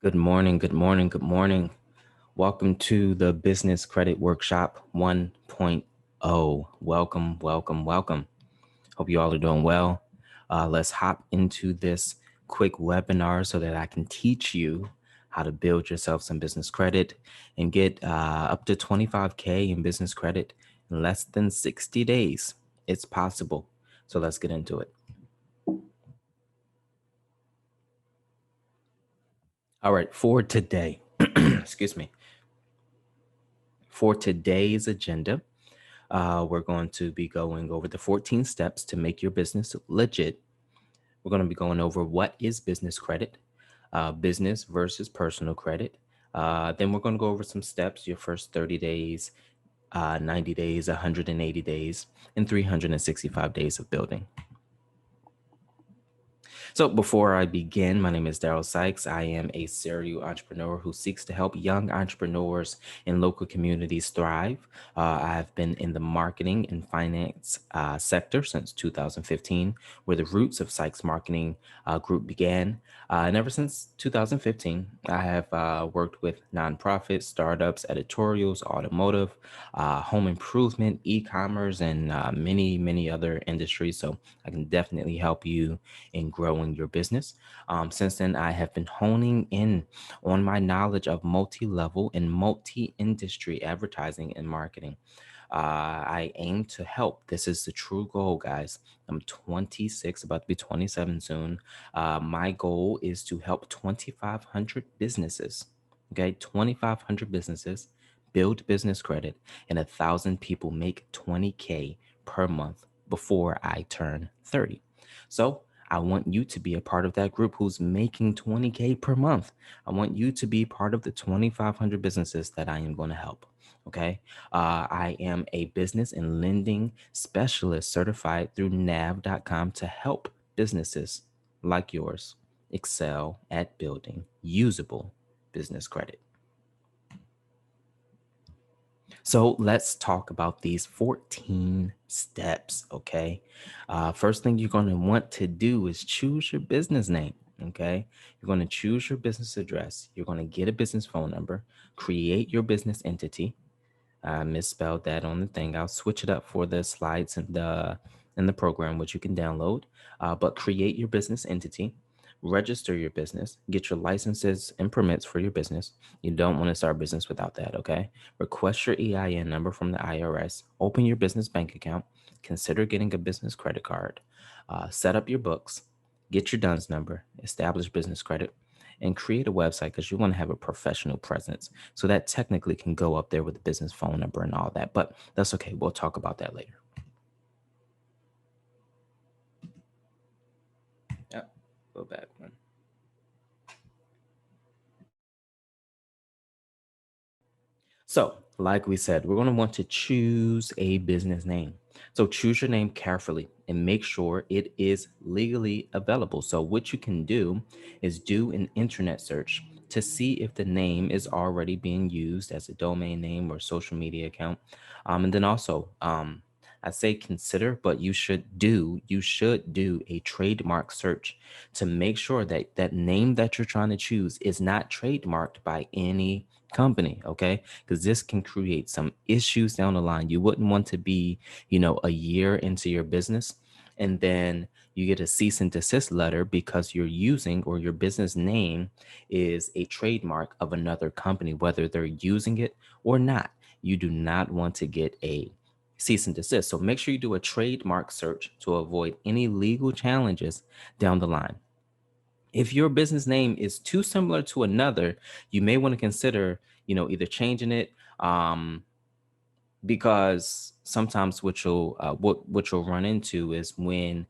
Good morning, good morning, good morning. Welcome to the Business Credit Workshop 1.0. Welcome, welcome, welcome. Hope you all are doing well. Let's hop into this quick webinar so that I can teach you how to build yourself some business credit and get up to 25K in business credit in less than 60 days. It's possible. So let's get into it. All right, for today, excuse me, for today's agenda, we're going to be going over the 14 steps to make your business legit. We're going to be going over what is business credit, business versus personal credit. Then we're going to go over some steps, your first 30 days, 90 days, 180 days, and 365 days of building. So before I begin, my name is Daryl Sykes. I am a serial entrepreneur who seeks to help young entrepreneurs in local communities thrive. I have been in the marketing and finance sector since 2015, where the roots of Sykes Marketing Group began. And ever since 2015, I have worked with nonprofits, startups, editorials, automotive, home improvement, e-commerce, and many, many other industries. So I can definitely help you in growing your business. Since then, I have been honing in on my knowledge of multi-level and multi-industry advertising and marketing. I aim to help. This is the true goal, guys. I'm 26, about to be 27 soon. My goal is to help 2,500 businesses, okay, 2,500 businesses build business credit and 1,000 people make 20K per month before I turn 30. So I want you to be a part of that group who's making 20K per month. I want you to be part of the 2,500 businesses that I am going to help. Okay. I am a business and lending specialist certified through nav.com to help businesses like yours excel at building usable business credit. So let's talk about these 14 steps, okay? First thing you're going to want to do is choose your business name, okay? You're going to choose your business address. You're going to get a business phone number, create your business entity. I misspelled that on the thing. I'll switch it up for the slides in the program, which you can download. But create your business entity, register your business, get your licenses and permits for your business. You don't want to start a business without that, okay? Request your EIN number from the IRS, open your business bank account, consider getting a business credit card, set up your books, get your DUNS number, establish business credit, and create a website because you want to have a professional presence. So that technically can go up there with the business phone number and all that, but that's okay. We'll talk about that later. Yep, go back one. So, like we said, we're going to want to choose a business name. So, choose your name carefully and make sure it is legally available. So, what you can do is do an internet search to see if the name is already being used as a domain name or social media account. And then also, I say consider, but you should do a trademark search to make sure that that name that you're trying to choose is not trademarked by any company, okay? Because this can create some issues down the line. You wouldn't want to be, a year into your business and then you get a cease and desist letter because you're using or your business name is a trademark of another company, whether they're using it or not. You do not want to get a cease and desist. So make sure you do a trademark search to avoid any legal challenges down the line. If your business name is too similar to another, you may want to consider, either changing it, because sometimes what you'll run into is when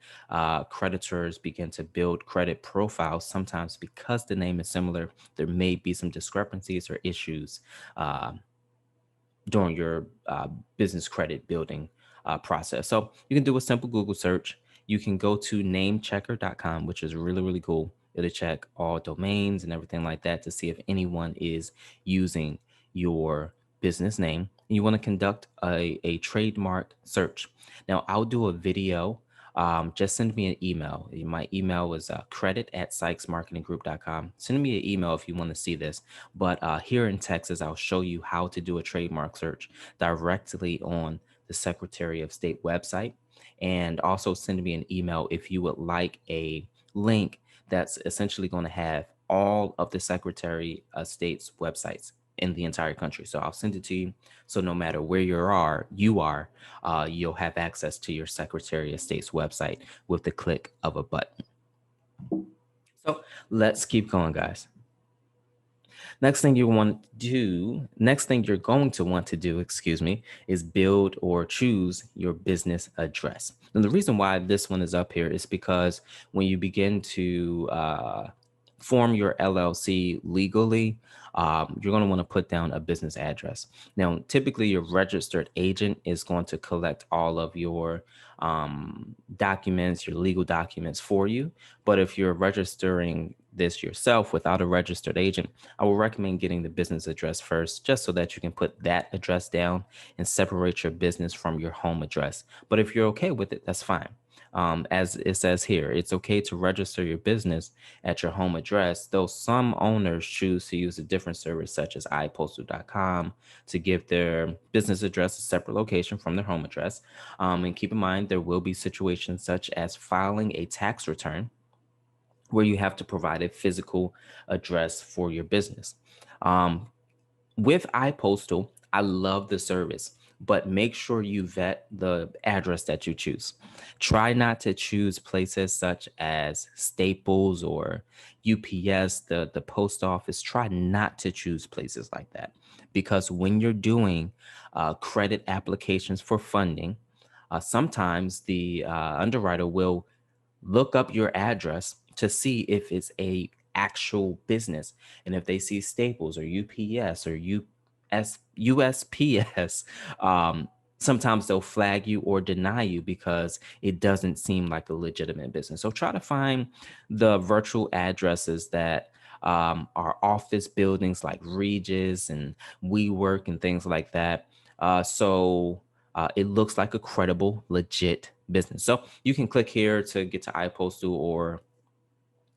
creditors begin to build credit profiles. Sometimes because the name is similar, there may be some discrepancies or issues uh, during your business credit building process. So you can do a simple Google search. You can go to namechecker.com, which is really, really cool. It'll check all domains and everything like that to see if anyone is using your business name. You want to conduct a trademark search. Now, I'll do a video just send me an email. My email is credit@sykesmarketinggroup.com. Send me an email if you want to see this. But here in Texas, I'll show you how to do a trademark search directly on the Secretary of State website. And also send me an email if you would like a link that's essentially going to have all of the Secretary of State's websites in the entire country. So I'll send it to you. So no matter where you are, you'll have access to your Secretary of State's website with the click of a button. So let's keep going, guys. Next thing you're going to want to do, is build or choose your business address. And the reason why this one is up here is because when you begin to form your LLC legally, you're going to want to put down a business address. Now, typically, your registered agent is going to collect all of your documents, your legal documents for you. But if you're registering this yourself without a registered agent, I will recommend getting the business address first, just so that you can put that address down and separate your business from your home address. But if you're okay with it, that's fine. As it says here, it's okay to register your business at your home address, though some owners choose to use a different service such as ipostal.com to give their business address a separate location from their home address. And keep in mind, there will be situations such as filing a tax return where you have to provide a physical address for your business. Um, with iPostal, I love the service, but make sure you vet the address that you choose. Try not to choose places such as Staples or UPS, the post office. Try not to choose places like that, because when you're doing credit applications for funding, sometimes the underwriter will look up your address to see if it's a actual business. And if they see Staples or UPS or USPS, sometimes they'll flag you or deny you because it doesn't seem like a legitimate business. So try to find the virtual addresses that are office buildings like Regis and WeWork and things like that. It looks like a credible, legit business. So you can click here to get to iPostal, or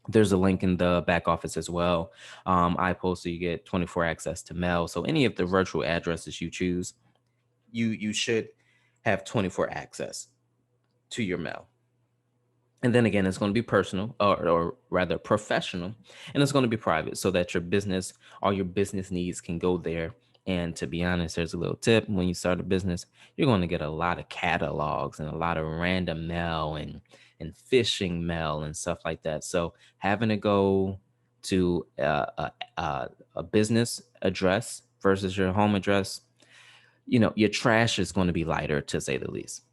there's a link in the back office as well. iPostal, you get 24 access to mail. So any of the virtual addresses you choose, you should have 24 access to your mail. And then again, it's going to be personal, or rather professional, and it's going to be private, so that all your business needs can go there. And to be honest, there's a little tip: when you start a business, you're going to get a lot of catalogs and a lot of random mail and phishing mail and stuff like that. So having to go to a business address versus your home address, your trash is going to be lighter, to say the least.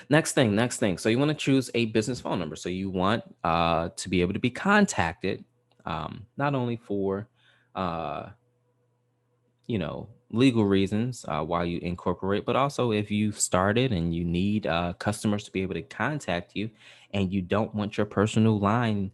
Next thing. So you want to choose a business phone number. So you want to be able to be contacted, not only for uh, legal reasons while you incorporate, but also if you've started and you need customers to be able to contact you, and you don't want your personal line,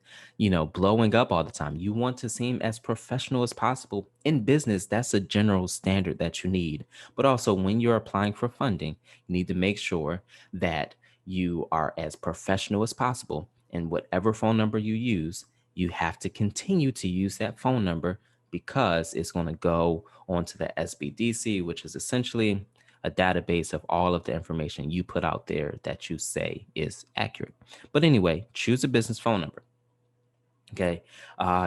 blowing up all the time. You want to seem as professional as possible in business. That's a general standard that you need. But also, when you're applying for funding, you need to make sure that you are as professional as possible. And whatever phone number you use, you have to continue to use that phone number, because it's going to go onto the SBDC, which is essentially a database of all of the information you put out there that you say is accurate. But anyway, choose a business phone number. Okay.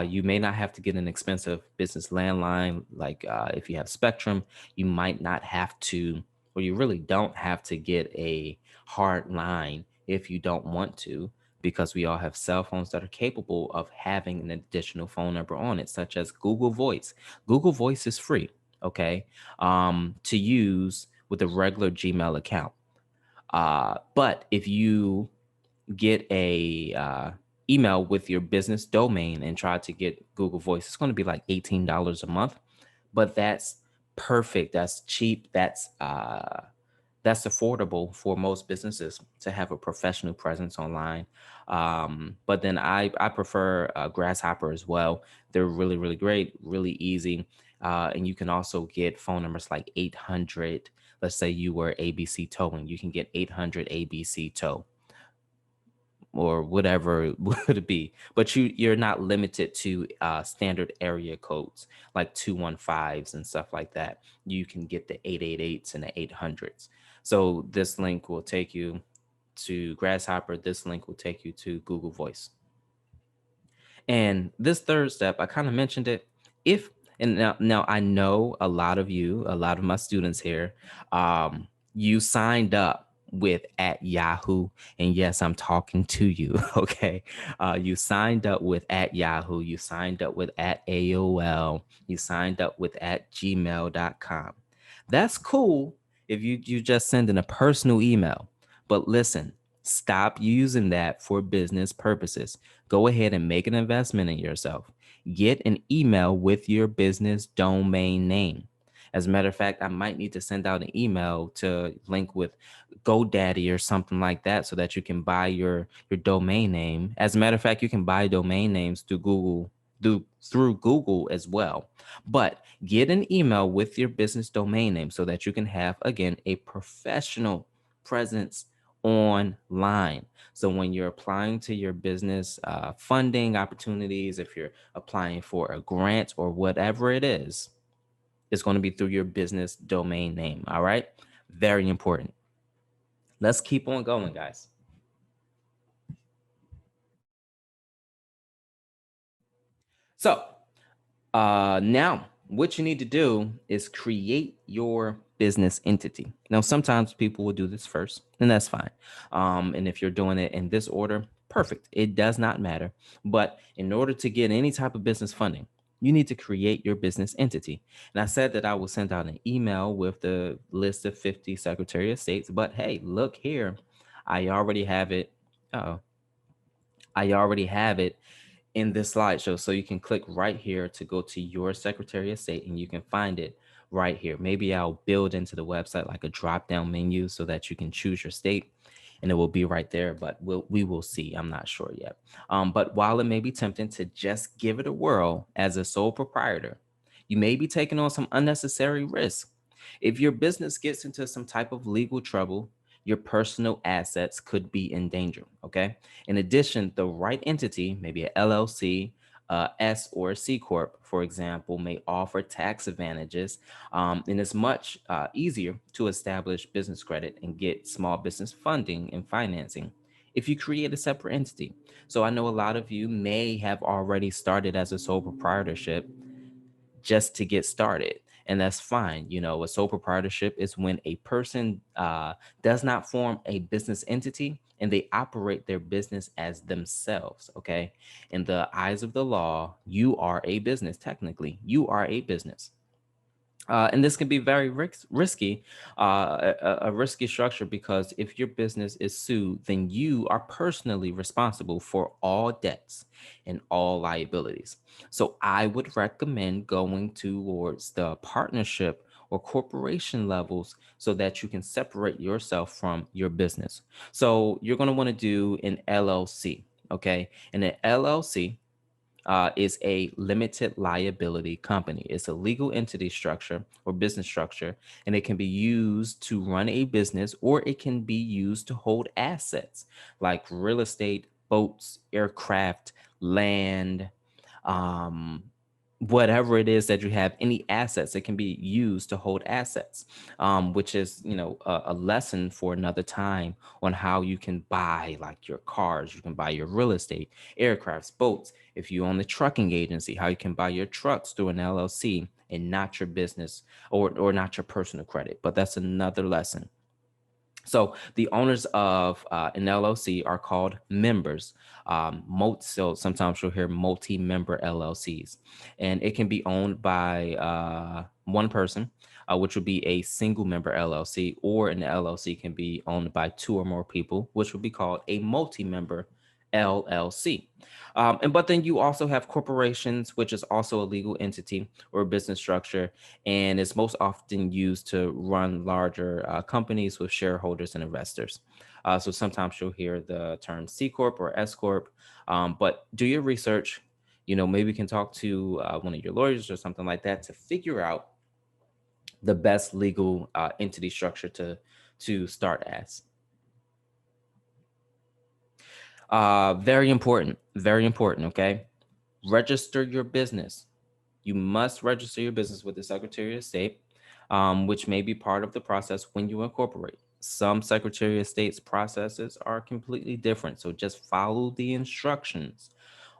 You may not have to get an expensive business landline. Like if you have Spectrum, you might not have to, or you really don't have to get a hard line if you don't want to, because we all have cell phones that are capable of having an additional phone number on it, such as Google Voice. Google Voice is free, okay, to use with a regular Gmail account. But if you get a email with your business domain and try to get Google Voice, it's going to be like $18 a month. But that's perfect. That's cheap. That's affordable for most businesses to have a professional presence online. But then I prefer Grasshopper as well. They're really, really great, really easy. And you can also get phone numbers like 800. let's say you were ABC Towing, you can get 800 ABC Tow or whatever it would be. But you're not limited to standard area codes like 215s and stuff like that. You can get the 888s and the 800s. So this link will take you to Grasshopper. This link will take you to Google Voice. And this third step, I kind of mentioned it. If and now I know a lot of you, a lot of my students here, you signed up with at Yahoo, and yes, I'm talking to you. Okay, you signed up with at Yahoo, you signed up with at AOL, you signed up with at gmail.com. That's cool if you just send in a personal email, but listen, stop using that for business purposes. Go ahead and make an investment in yourself. Get an email with your business domain name. As a matter of fact, I might need to send out an email to link with GoDaddy or something like that so that you can buy your domain name. As a matter of fact, you can buy domain names through Google through Google as well. But get an email with your business domain name so that you can have, again, a professional presence online. So when you're applying to your business funding opportunities, if you're applying for a grant or whatever it is, it's going to be through your business domain name. All right. Very important. Let's keep on going, guys. So now, what you need to do is create your business entity. Now, sometimes people will do this first, and that's fine. And if you're doing it in this order, perfect. It does not matter. But in order to get any type of business funding, you need to create your business entity. And I said that I will send out an email with the list of 50 Secretary of States. But hey, look here, I already have it. Oh, I already have it in this slideshow. So you can click right here to go to your Secretary of State and you can find it right here. Maybe I'll build into the website like a drop down menu so that you can choose your state and it will be right there, but we will see. I'm not sure yet. But while it may be tempting to just give it a whirl as a sole proprietor, you may be taking on some unnecessary risk. If your business gets into some type of legal trouble, your personal assets could be in danger. Okay. In addition, the right entity, maybe a LLC, S or a C corp, for example, may offer tax advantages, and it's much easier to establish business credit and get small business funding and financing if you create a separate entity. So I know a lot of you may have already started as a sole proprietorship just to get started. And that's fine. You know, a sole proprietorship is when a person does not form a business entity and they operate their business as themselves. Okay. In the eyes of the law, you are a business. Technically, you are a business. And this can be very risky, a risky structure, because if your business is sued, then you are personally responsible for all debts and all liabilities. So I would recommend going towards the partnership or corporation levels so that you can separate yourself from your business. So you're going to want to do an LLC. Okay. And an LLC is a limited liability company. It's a legal entity structure or business structure, and it can be used to run a business or it can be used to hold assets like real estate, boats, aircraft, land, um, whatever it is that you have, any assets, it can be used to hold assets, which is, you know, a lesson for another time on how you can buy like your cars, you can buy your real estate, aircrafts, boats. If you own the trucking agency, how you can buy your trucks through an LLC and not your business or not your personal credit. But that's another lesson. So the owners of an LLC are called members. So sometimes you'll hear multi-member LLCs, and it can be owned by one person, which would be a single member LLC, or an LLC can be owned by two or more people, which would be called a multi-member LLC. And but then you also have corporations, which is also a legal entity or a business structure, and it's most often used to run larger companies with shareholders and investors. So sometimes you'll hear the term C corp or S corp, but do your research. You know, maybe you can talk to one of your lawyers or something like that to figure out the best legal entity structure to start as. Very important, very important. Okay, register your business. You must register your business with the Secretary of State, which may be part of the process when you incorporate. Some Secretary of State's processes are completely different, so just follow the instructions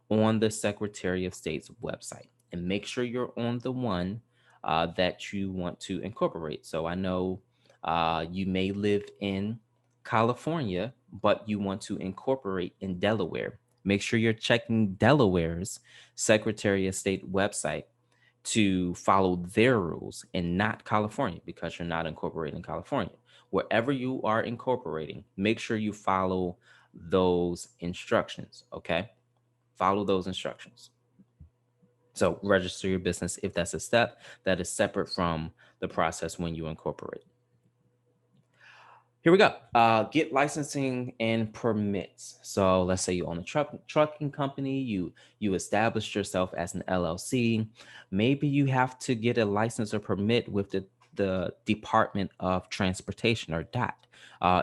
on the Secretary of State's website and make sure you're on the one that you want to incorporate. So I know you may live in California, but you want to incorporate in Delaware. Make sure you're checking Delaware's Secretary of State website to follow their rules and not California, because you're not incorporating in California. Wherever you are incorporating, make sure you follow those instructions. Okay. Follow those instructions. So register your business if that's a step that is separate from the process when you incorporate. Here we go. Get licensing and permits. So let's say you own a trucking company. You established yourself as an LLC. Maybe you have to get a license or permit with the Department of Transportation, or DOT,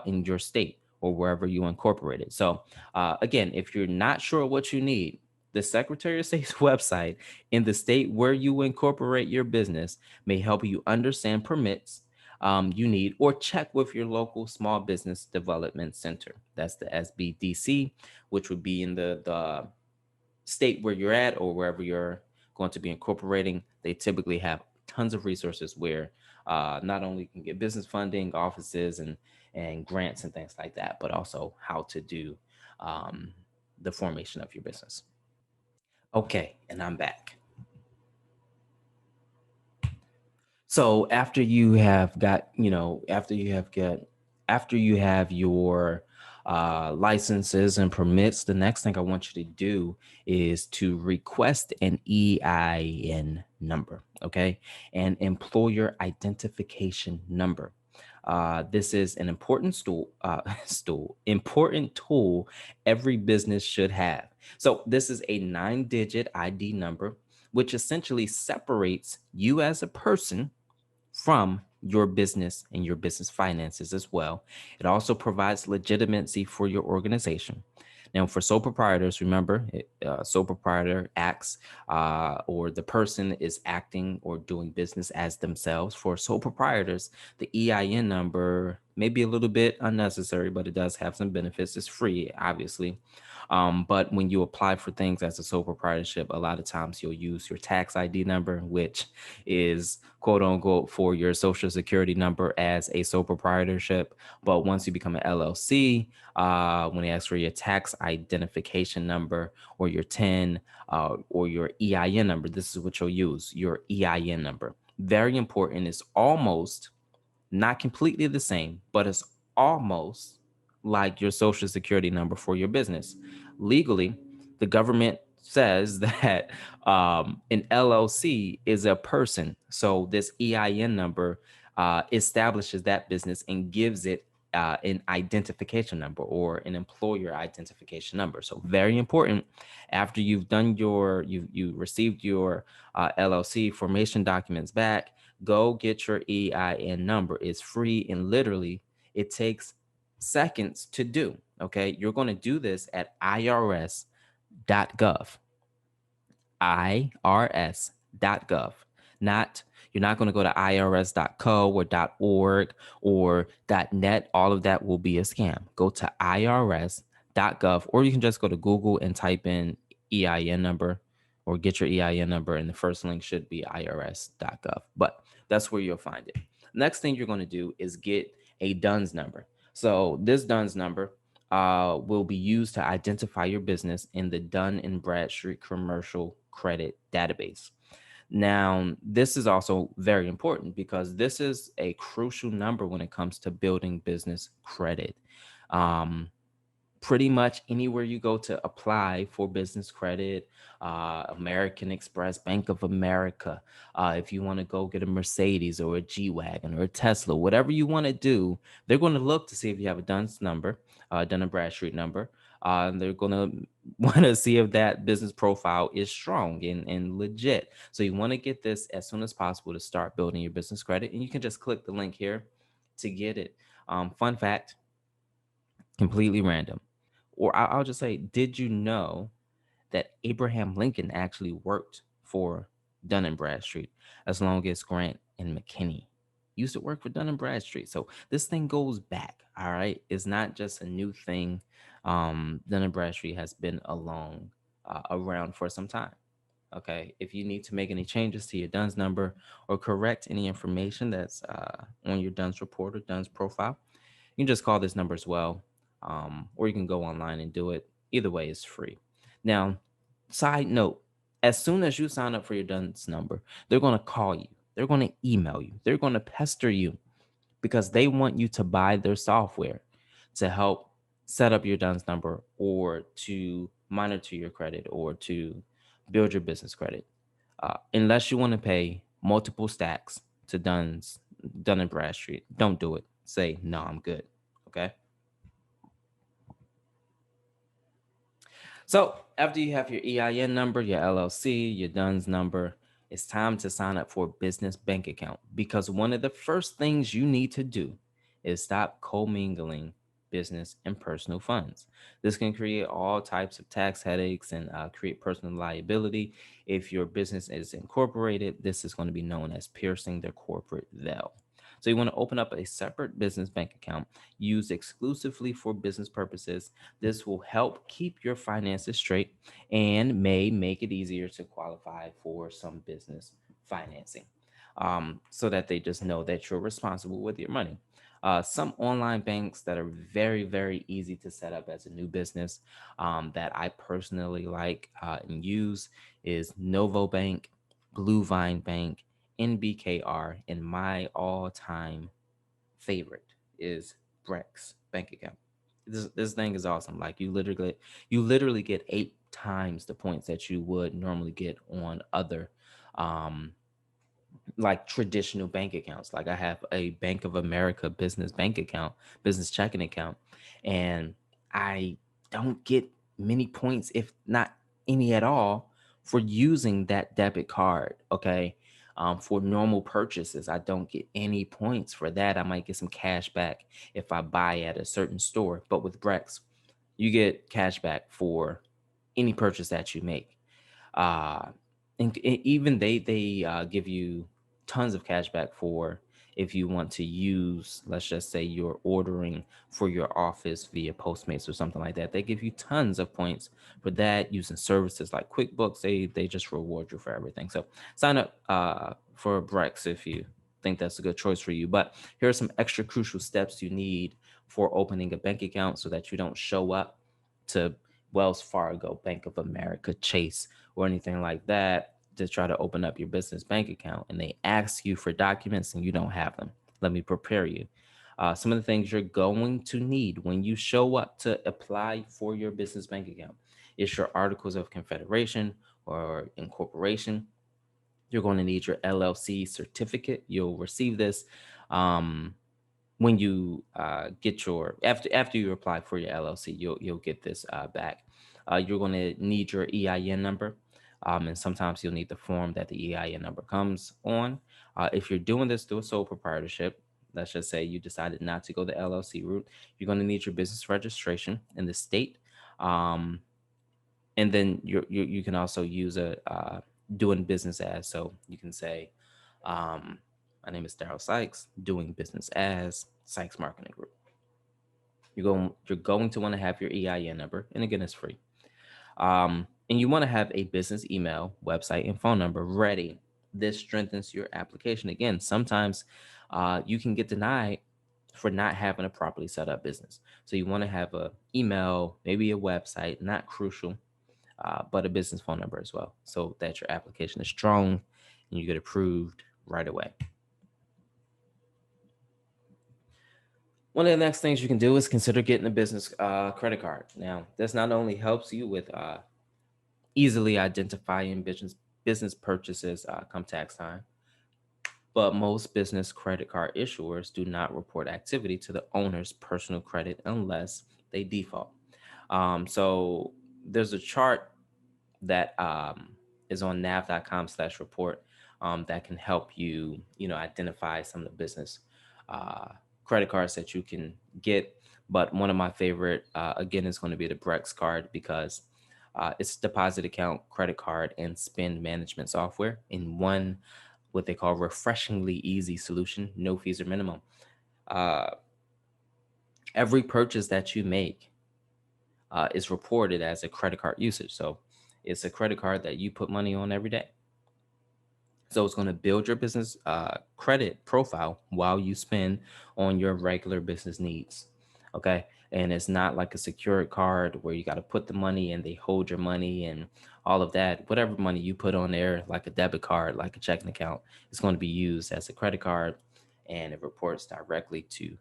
in your state or wherever you incorporate it. So again, if you're not sure what you need, the Secretary of State's website in the state where you incorporate your business may help you understand permits you need, or check with your local small business development center. That's the SBDC, which would be in the state where you're at or wherever you're going to be incorporating. They typically have tons of resources where not only you can get business funding, offices, and grants and things like that, but also how to do the formation of your business. Okay, and I'm back. So after you have got, after you have your licenses and permits, the next thing I want you to do is to request an EIN number, okay? An employer identification number. This is an important important tool every business should have. So this is a 9-digit ID number, which essentially separates you as a person from your business and your business finances as well. It also provides legitimacy for your organization. Now, for sole proprietors, remember, sole proprietor acts or the person is acting or doing business as themselves. For sole proprietors, the EIN number may be a little bit unnecessary, but it does have some benefits. It's free, obviously. But when you apply for things as a sole proprietorship, a lot of times you'll use your tax ID number, which is quote unquote for your social security number as a sole proprietorship. But once you become an LLC, when they ask for your tax identification number or your TIN or your EIN number, this is what you'll use, your EIN number. Very important. It's almost not completely the same, but it's almost like your social security number for your business. Legally, the government says that an LLC is a person. So this EIN number establishes that business and gives it an identification number or an employer identification number. So very important. After you've done you received your LLC formation documents back, go get your EIN number. It's free, and literally it takes seconds to do. Okay. You're going to do this at irs.gov, irs.gov. Not, you're not going to go to irs.co or .org or .net. All of that will be a scam. Go to irs.gov, or you can just go to Google and type in EIN number or get your EIN number, and the first link should be irs.gov. But that's where you'll find it. Next thing you're going to do is get a DUNS number. So this DUNS number will be used to identify your business in the Dun and Bradstreet Commercial Credit Database. Now, this is also very important because this is a crucial number when it comes to building business credit. Pretty much anywhere you go to apply for business credit, American Express, Bank of America, if you want to go get a Mercedes or a G-Wagon or a Tesla, whatever you want to do, they're going to look to see if you have a DUNS number, Dun and Bradstreet number. They're going to want to see if that business profile is strong and legit. So you want to get this as soon as possible to start building your business credit. And you can just click the link here to get it. Fun fact, completely random. Or I'll just say, did you know that Abraham Lincoln actually worked for Dun and Bradstreet as long as Grant and McKinney used to work for Dun and Bradstreet? So this thing goes back, all right? It's not just a new thing. Dun and Bradstreet has been around for some time. Okay, if you need to make any changes to your DUNS number or correct any information that's on your DUNS report or DUNS profile, you can just call this number as well, or you can go online and do it. Either way is free. Now, side note, as soon as you sign up for your DUNS number, they're going to call you, they're going to email you, they're going to pester you because they want you to buy their software to help set up your DUNS number or to monitor your credit or to build your business credit. Unless you want to pay multiple stacks to Dun and Bradstreet, don't do it. Say no, I'm good. Okay. So after you have your EIN number, your LLC, your DUNS number, it's time to sign up for a business bank account because one of the first things you need to do is stop commingling business and personal funds. This can create all types of tax headaches and create personal liability. If your business is incorporated, this is going to be known as piercing the corporate veil. So you want to open up a separate business bank account used exclusively for business purposes. This will help keep your finances straight and may make it easier to qualify for some business financing, so that they just know that you're responsible with your money. Some online banks that are very, very easy to set up as a new business, that I personally like and use is Novo Bank, Blue Vine Bank, NBKR, and my all-time favorite is Brex bank account. This thing is awesome. Like you literally get 8 times the points that you would normally get on other um like traditional bank accounts. Like I have a Bank of America business bank account, business checking account, and I don't get many points, if not any at all, for using that debit card. Okay. For normal purchases, I don't get any points for that. I might get some cash back if I buy at a certain store. But with Brex, you get cash back for any purchase that you make. uh and even they give you tons of cash back for if you want to use, let's just say you're ordering for your office via Postmates or something like that. They give you tons of points for that. Using services like QuickBooks, they just reward you for everything. So sign up for Brex if you think that's a good choice for you. But here are some extra crucial steps you need for opening a bank account so that you don't show up to Wells Fargo, Bank of America, Chase, or anything like that to try to open up your business bank account and they ask you for documents and you don't have them. Let me prepare you. Some of the things you're going to need when you show up to apply for your business bank account is your articles of confederation or incorporation. You're going to need your LLC certificate. You'll receive this um, when you get your after you apply for your LLC. You'll get this back. You're going to need your EIN number, and sometimes you'll need the form that the EIN number comes on. If you're doing this through a sole proprietorship, let's just say you decided not to go the LLC route, you're going to need your business registration in the state. Um, and then you can also use a doing business as. So you can say, um, my name is Daryl Sykes, doing business as Sykes Marketing Group. You're going to want to have your EIN number, and again, it's free. And you want to have a business email, website, and phone number ready. This strengthens your application. Again, sometimes you can get denied for not having a properly set up business. So you want to have a email, maybe a website, not crucial, but a business phone number as well, so that your application is strong and you get approved right away. One of the next things you can do is consider getting a business credit card. Now, this not only helps you with easily identifying business purchases come tax time, but most business credit card issuers do not report activity to the owner's personal credit unless they default. So there's a chart that is on nav.com/report that can help you, identify some of the business uh, credit cards that you can get. But one of my favorite, again, is going to be the Brex card because it's deposit account, credit card, and spend management software in one, what they call refreshingly easy solution, no fees or minimum. Uh, every purchase that you make is reported as a credit card usage. So it's a credit card that you put money on every day. So it's going to build your business credit profile while you spend on your regular business needs. Okay. And it's not like a secured card where you got to put the money and they hold your money and all of that. Whatever money you put on there, like a debit card, like a checking account, it's going to be used as a credit card and it reports directly to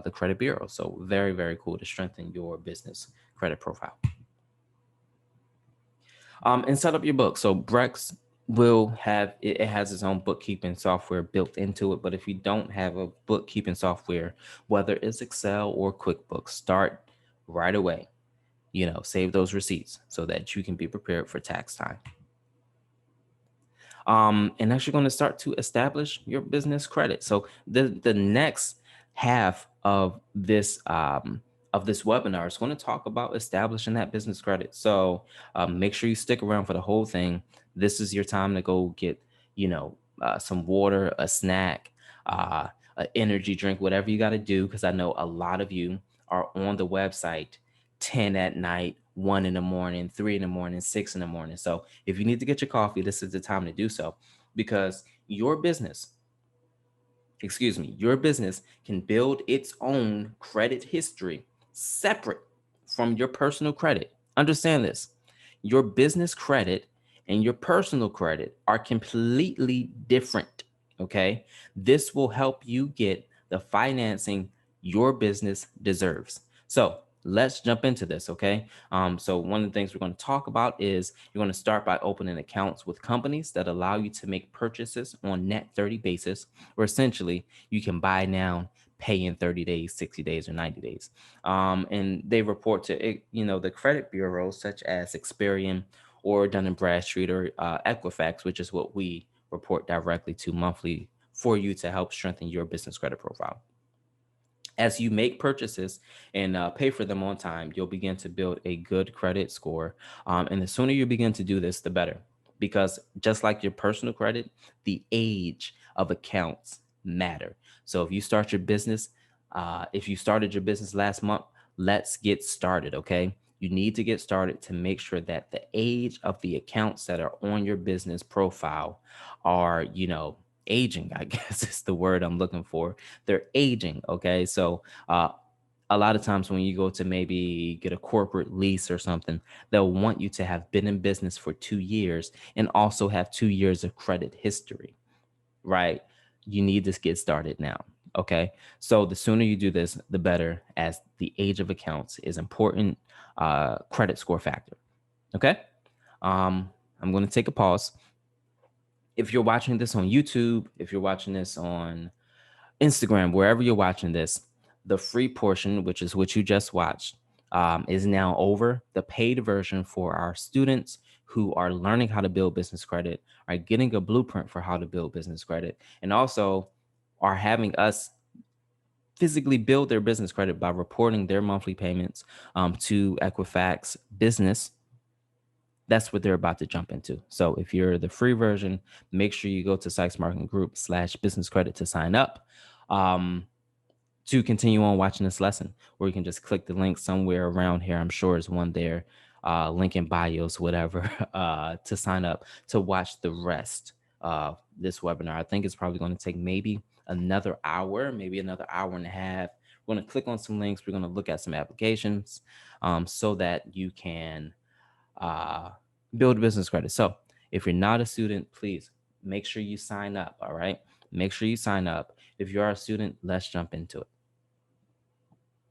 the credit bureau. So very, very cool to strengthen your business credit profile. And set up your book. So Brex will have it has its own bookkeeping software built into it. But if you don't have a bookkeeping software, whether it's Excel or QuickBooks, start right away. Save those receipts so that you can be prepared for tax time. And actually going to start to establish your business credit. So the next half of this webinar is going to talk about establishing that business credit. So make sure you stick around for the whole thing. This is your time to go get some water, a snack, an energy drink, whatever you got to do, because I know a lot of you are on the website 10 at night, 1 in the morning, 3 in the morning, 6 in the morning. So if you need to get your coffee, this is the time to do so because your business can build its own credit history separate from your personal credit. Understand this. Your business credit and your personal credit are completely different. Okay. This will help you get the financing your business deserves. So let's jump into this. Okay. So one of the things we're going to talk about is you're going to start by opening accounts with companies that allow you to make purchases on net 30 basis, where essentially you can buy now, pay in 30 days, 60 days, or 90 days. And they report to the credit bureaus such as Experian or Dun& Bradstreet or Equifax, which is what we report directly to monthly for you to help strengthen your business credit profile. As you make purchases and pay for them on time, you'll begin to build a good credit score. And the sooner you begin to do this, the better. Because just like your personal credit, the age of accounts matter. So if you started your business last month, let's get started, okay? You need to get started to make sure that the age of the accounts that are on your business profile are, aging, I guess is the word I'm looking for. They're aging. Okay. So a lot of times when you go to maybe get a corporate lease or something, they'll want you to have been in business for 2 years and also have 2 years of credit history, right? You need to get started now. Okay. So the sooner you do this, the better, as the age of accounts is important credit score factor. Okay. I'm going to take a pause. If you're watching this on YouTube, if you're watching this on Instagram, wherever you're watching this, the free portion, which is what you just watched, is now over. The paid version for our students who are learning how to build business credit, are getting a blueprint for how to build business credit, and also are having us physically build their business credit by reporting their monthly payments to Equifax Business. That's what they're about to jump into. So if you're the free version, make sure you go to Sykes Marketing Group/business credit to sign up. To continue on watching this lesson, or you can just click the link somewhere around here. I'm sure there's one there, link in bios, whatever, to sign up to watch the rest of this webinar. I think it's probably going to take maybe another hour, maybe another hour and a half. We're going to click on some links. We're going to look at some applications so that you can build business credit. So if you're not a student, please make sure you sign up. All right. Make sure you sign up. If you are a student, let's jump into it.